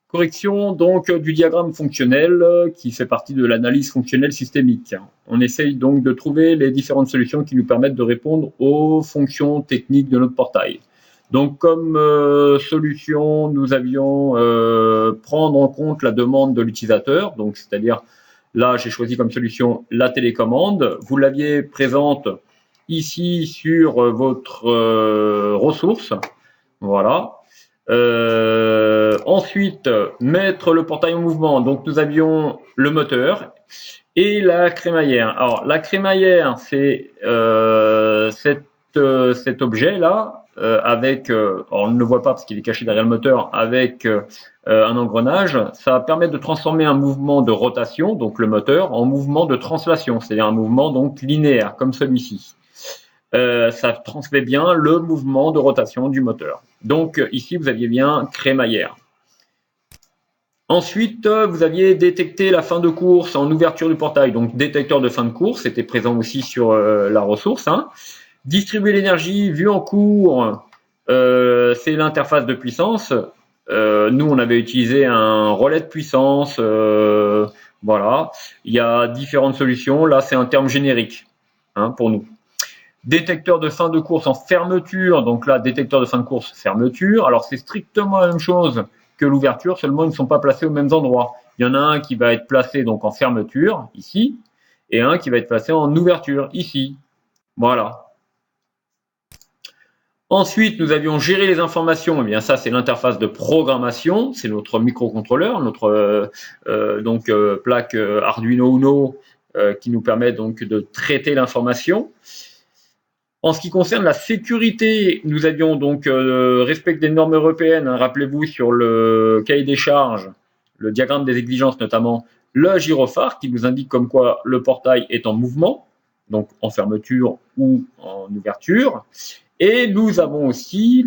Correction donc du diagramme fonctionnel qui fait partie de l'analyse fonctionnelle systémique. On essaye donc de trouver les différentes solutions qui nous permettent de répondre aux fonctions techniques de notre portail. Donc comme solution, nous avions prendre en compte la demande de l'utilisateur, donc c'est-à-dire là j'ai choisi comme solution la télécommande. Vous l'aviez présente ici sur votre ressource, voilà. Ensuite, mettre le portail en mouvement. Donc, nous avions le moteur et la crémaillère. Alors, la crémaillère, c'est cet objet-là avec, alors on ne le voit pas parce qu'il est caché derrière le moteur, avec un engrenage. Ça va permettre de transformer un mouvement de rotation, donc le moteur, en mouvement de translation, c'est-à-dire un mouvement donc linéaire, comme celui-ci. Ça transmet bien le mouvement de rotation du moteur. Donc ici, vous aviez bien crémaillère. Ensuite, vous aviez détecté la fin de course en ouverture du portail. Donc détecteur de fin de course était présent aussi sur la ressource. Hein. Distribuer l'énergie vue en cours, c'est l'interface de puissance. Nous, on avait utilisé un relais de puissance. Voilà. Il y a différentes solutions. Là, c'est un terme générique hein, pour nous. Détecteur de fin de course en fermeture, donc là, détecteur de fin de course, fermeture. Alors, c'est strictement la même chose que l'ouverture, seulement ils ne sont pas placés aux mêmes endroits. Il y en a un qui va être placé donc en fermeture, ici, et un qui va être placé en ouverture, ici. Voilà. Ensuite, nous avions géré les informations. Eh bien, ça, c'est l'interface de programmation. C'est notre microcontrôleur, notre plaque Arduino Uno qui nous permet donc de traiter l'information. En ce qui concerne la sécurité, nous avions donc respecté les normes européennes. Hein, rappelez-vous sur le cahier des charges, le diagramme des exigences notamment, le gyrophare qui nous indique comme quoi le portail est en mouvement, donc en fermeture ou en ouverture. Et nous avons aussi,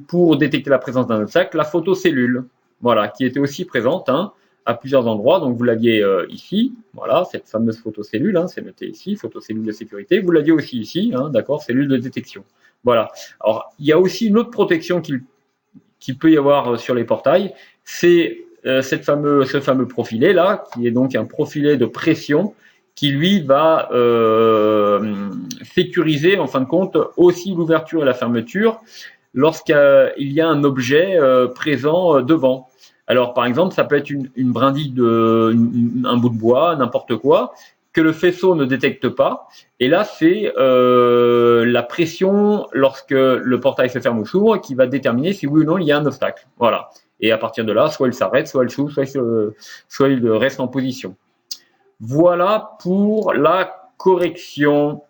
pour détecter la présence d'un obstacle, la photocellule, voilà, qui était aussi présente hein, à plusieurs endroits. Donc vous l'aviez ici, voilà, cette fameuse photocellule, hein, c'est noté ici, photocellule de sécurité. Vous l'aviez aussi ici, hein, d'accord, cellule de détection. Voilà. Alors il y a aussi une autre protection qu'il peut y avoir sur les portails, c'est ce fameux profilet là, qui est donc un profilet de pression qui lui va sécuriser en fin de compte aussi l'ouverture et la fermeture lorsqu'il y a un objet présent devant. Alors par exemple, ça peut être une brindille un bout de bois, n'importe quoi, que le faisceau ne détecte pas. Et là, c'est la pression lorsque le portail se ferme ou s'ouvre qui va déterminer si oui ou non il y a un obstacle. Voilà. Et à partir de là, soit il s'arrête, soit il s'ouvre, soit il reste en position. Voilà pour la correction.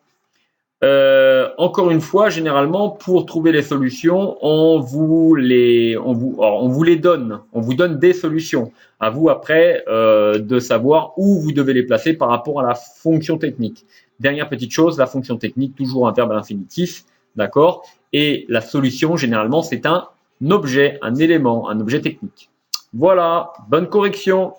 Encore une fois, généralement, pour trouver les solutions, on vous les donne. On vous donne des solutions. À vous après de savoir où vous devez les placer par rapport à la fonction technique. Dernière petite chose, la fonction technique, toujours un verbe à l'infinitif, d'accord. Et la solution, généralement, c'est un objet, un élément, un objet technique. Voilà, bonne correction.